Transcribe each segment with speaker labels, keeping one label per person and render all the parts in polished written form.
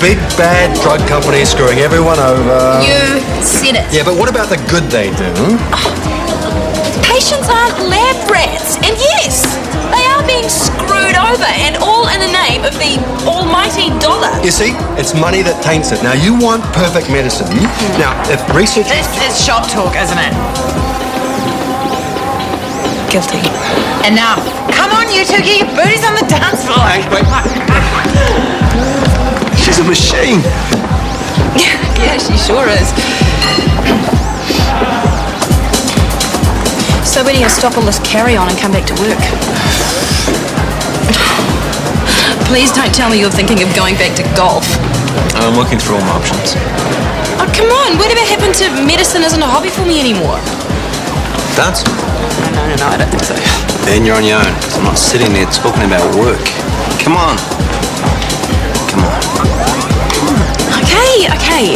Speaker 1: big bad drug companies screwing everyone over.
Speaker 2: You said it.
Speaker 1: Yeah, but what about the good they do?
Speaker 2: Patients aren't lab rats, and yes, they are being screwed over, and all in the name of the almighty dollar.
Speaker 1: You see, it's money that taints it. Now, you want perfect medicine. Now, if research...
Speaker 3: This is shop talk, isn't it?
Speaker 2: Guilty.
Speaker 3: Enough. Come on, you two, get your booties on the dance floor.
Speaker 1: Wait. She's a machine.
Speaker 2: Yeah, she sure is. So when are you going to stop all this carry-on and come back to work? Please don't tell me you're thinking of going back to golf.
Speaker 4: I'm looking through all my options.
Speaker 2: Oh, come on. Whatever happened to medicine isn't a hobby for me anymore?
Speaker 4: Dance?
Speaker 2: No, I don't think so.
Speaker 4: Then you're on your own, because I'm not sitting there talking about work. Come on. Come on.
Speaker 2: Okay.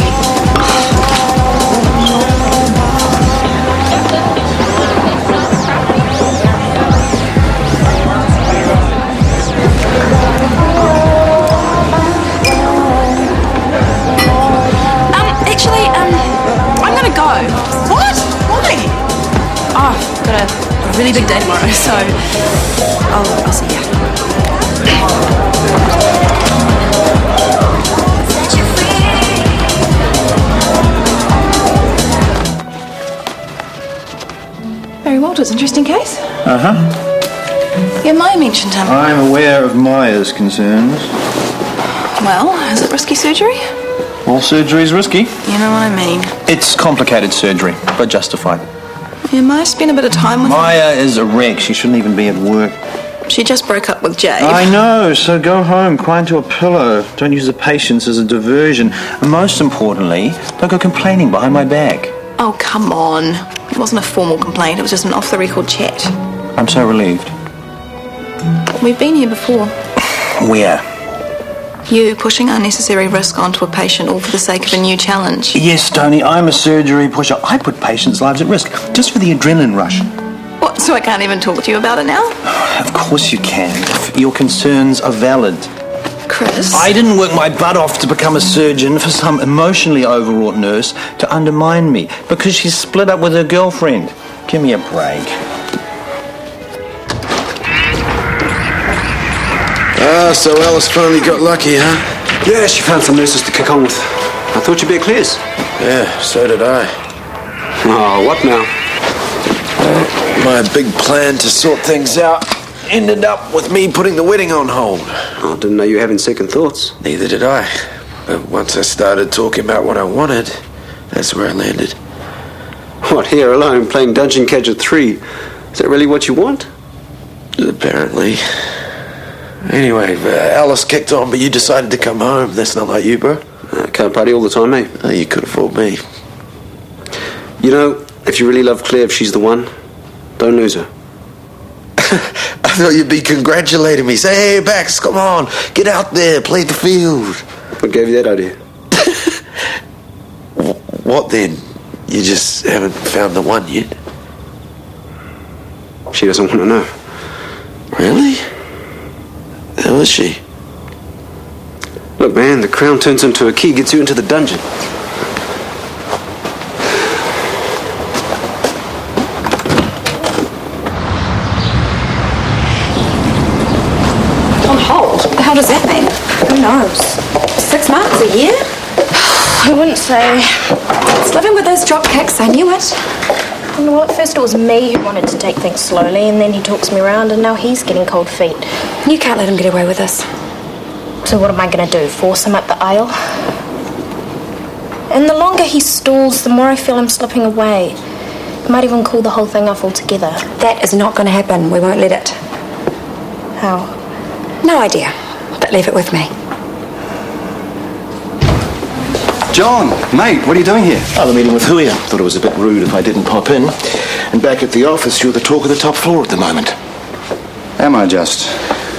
Speaker 2: I'm gonna go.
Speaker 3: What? Why?
Speaker 2: Oh, I've got a really big day tomorrow, so I'll see you. Barry Walters, interesting case. Yeah, Maya mentioned him.
Speaker 5: I'm aware of Maya's concerns.
Speaker 2: Well, is it risky surgery?
Speaker 5: All surgery is risky.
Speaker 2: You know what I mean.
Speaker 5: It's complicated surgery, but justified.
Speaker 2: Yeah, Maya spent a bit of time with
Speaker 5: Maya is a wreck. She shouldn't even be at work.
Speaker 2: him. She just broke up with Jay.
Speaker 5: I know, so go home, cry into a pillow. Don't use the patients as a diversion. And most importantly, don't go complaining behind my back.
Speaker 2: Oh, come on. It wasn't a formal complaint. It was just an off-the-record chat.
Speaker 5: I'm so relieved.
Speaker 2: We've been here before.
Speaker 5: Where?
Speaker 2: You pushing unnecessary risk onto a patient all for the sake of a new challenge.
Speaker 5: Yes, Tony, I'm a surgery pusher. I put patients' lives at risk just for the adrenaline rush.
Speaker 2: What, so I can't even talk to you about it now?
Speaker 5: Of course you can, if your concerns are valid.
Speaker 2: Chris?
Speaker 5: I didn't work my butt off to become a surgeon for some emotionally overwrought nurse to undermine me because she's split up with her girlfriend. Give me a break.
Speaker 6: Ah, so Alice finally got lucky, huh?
Speaker 1: Yeah, she found some nurses to kick on with. I thought you'd be a Clears.
Speaker 6: Yeah, so did I.
Speaker 1: Oh, what now?
Speaker 6: My big plan to sort things out ended up with me putting the wedding on hold.
Speaker 1: Oh, didn't know you were having second thoughts.
Speaker 6: Neither did I. But once I started talking about what I wanted, that's where I landed.
Speaker 1: What, here alone, playing Dungeon Catcher 3? Is that really what you want?
Speaker 6: Apparently. Anyway, Alice kicked on, but you decided to come home. That's not like you, bro.
Speaker 1: Can't party all the time, eh?
Speaker 6: Oh, you could have fooled me.
Speaker 1: You know, if you really love Claire, if she's the one, don't lose her.
Speaker 6: I thought you'd be congratulating me. Say, hey, Bax, come on. Get out there. Play the field.
Speaker 1: What gave you that idea?
Speaker 6: What then? You just haven't found the one yet?
Speaker 1: She doesn't want to know.
Speaker 6: Really? Who is she?
Speaker 1: Look, man, the crown turns into a key, gets you into the dungeon.
Speaker 7: On hold? How does that mean? Who knows? 6 months, a year?
Speaker 8: I wouldn't say.
Speaker 7: It's living with those drop kicks, I knew it.
Speaker 8: Well, at first it was me who wanted to take things slowly, and then he talks me around, and now he's getting cold feet.
Speaker 7: You can't let him get away with this.
Speaker 8: So what am I going to do, force him up the aisle? And the longer he stalls, the more I feel him slipping away. I might even call the whole thing off altogether.
Speaker 7: That is not going to happen. We won't let it.
Speaker 8: How?
Speaker 7: No idea, but leave it with me.
Speaker 9: John, mate, what are you doing here? Oh, the meeting with Huia. Thought it was a bit rude if I didn't pop in. And back at the office, you're the talk of the top floor at the moment. Am I just?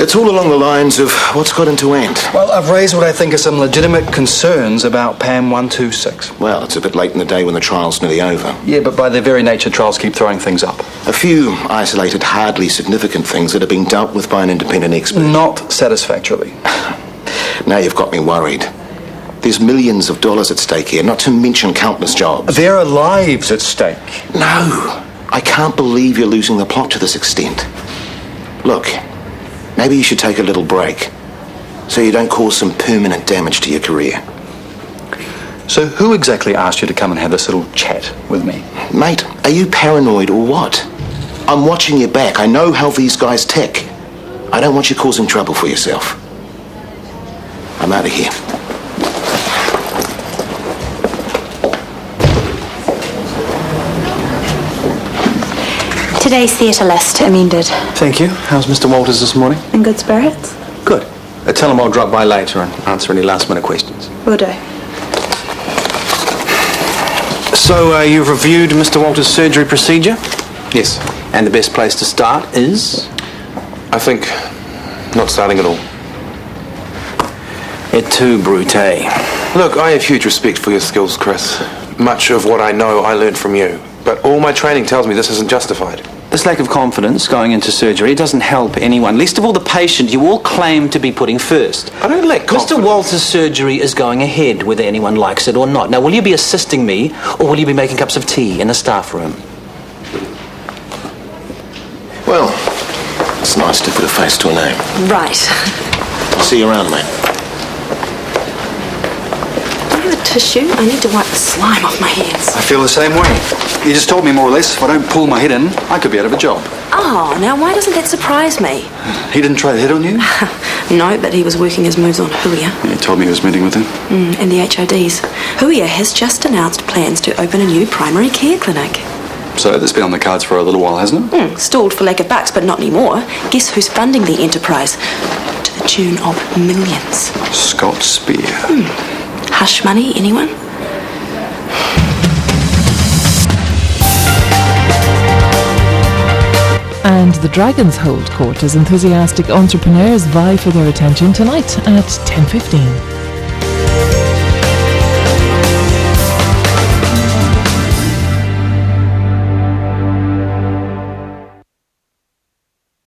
Speaker 9: It's all along the lines of what's got into Ant.
Speaker 1: Well, I've raised what I think are some legitimate concerns about PAM 126.
Speaker 9: Well, it's a bit late in the day when the trial's nearly over.
Speaker 1: Yeah, but by their very nature, trials keep throwing things up.
Speaker 9: A few isolated, hardly significant things that are being dealt with by an independent expert.
Speaker 1: Not satisfactorily.
Speaker 9: Now you've got me worried. There's millions of dollars at stake here, not to mention countless jobs.
Speaker 5: There are lives at stake.
Speaker 9: No, I can't believe you're losing the plot to this extent. Look, maybe you should take a little break so you don't cause some permanent damage to your career.
Speaker 5: So who exactly asked you to come and have this little chat with me?
Speaker 9: Mate, are you paranoid or what? I'm watching your back. I know how these guys tick. I don't want you causing trouble for yourself. I'm out of here.
Speaker 7: Today's theatre list amended.
Speaker 4: Thank you. How's Mr. Walters this morning?
Speaker 7: In good spirits?
Speaker 4: Good. Tell him I'll drop by later and answer any last-minute questions.
Speaker 7: Will do.
Speaker 4: So, you've reviewed Mr. Walters' surgery procedure? Yes. And the best place to start is?
Speaker 6: I think not starting at all.
Speaker 4: Et tu, Brute.
Speaker 6: Look, I have huge respect for your skills, Chris. Much of what I know I learned from you. But all my training tells me this isn't justified.
Speaker 4: This lack of confidence going into surgery doesn't help anyone, least of all the patient you all claim to be putting first.
Speaker 6: I don't lack confidence.
Speaker 4: Mr. Walters' surgery is going ahead, whether anyone likes it or not. Now, will you be assisting me, or will you be making cups of tea in the staff room?
Speaker 9: Well, it's nice to put a face to a name.
Speaker 7: Right.
Speaker 9: I'll see you around, mate.
Speaker 8: Do you have a tissue? I need to wipe the slime off my hands.
Speaker 5: I feel the same way. You just told me more or less, if I don't pull my head in, I could be out of a job.
Speaker 8: Oh, now why doesn't that surprise me?
Speaker 5: He didn't try the head on you?
Speaker 8: No, but he was working his moves on Huia.
Speaker 5: He told me he was meeting with him.
Speaker 8: And the HODs. Huia has just announced plans to open a new primary care clinic.
Speaker 5: So that's been on the cards for a little while, hasn't it?
Speaker 8: Stalled for lack of bucks, but not anymore. Guess who's funding the enterprise? To the tune of millions.
Speaker 5: Scott Spear.
Speaker 8: Hush money, anyone?
Speaker 10: And the Dragons hold court as enthusiastic entrepreneurs vie for their attention tonight at 10:15.